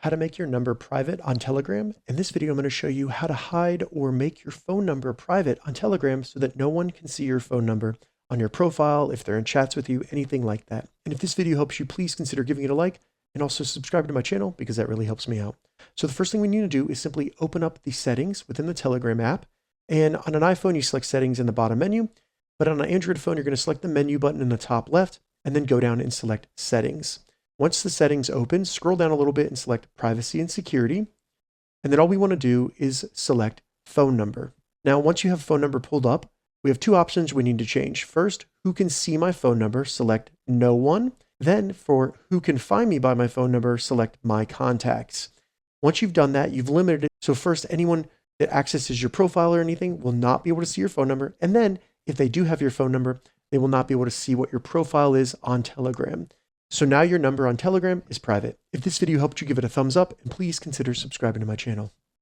how to make your number private on Telegram. In this video, I'm going to show you how to hide or make your phone number private on Telegram so that no one can see your phone number on your profile, if they're in chats with you, anything like that. And if this video helps you, please consider giving it a like and also subscribe to my channel because that really helps me out. So the first thing we need to do is simply open up the settings within the Telegram app. And on an iPhone, you select settings in the bottom menu, but on an Android phone, you're going to select the menu button in the top left and then go down and select settings. Once the settings open, scroll down a little bit and select privacy and security. And then all we want to do is select phone number. Now, once you have phone number pulled up, we have two options we need to change. First, who can see my phone number, select no one. Then for who can find me by my phone number, select my contacts. Once you've done that, you've limited it. So first, anyone that accesses your profile or anything will not be able to see your phone number. And then if they do have your phone number, they will not be able to see what your profile is on Telegram. So now your number on Telegram is private. If this video helped you, give it a thumbs up and please consider subscribing to my channel.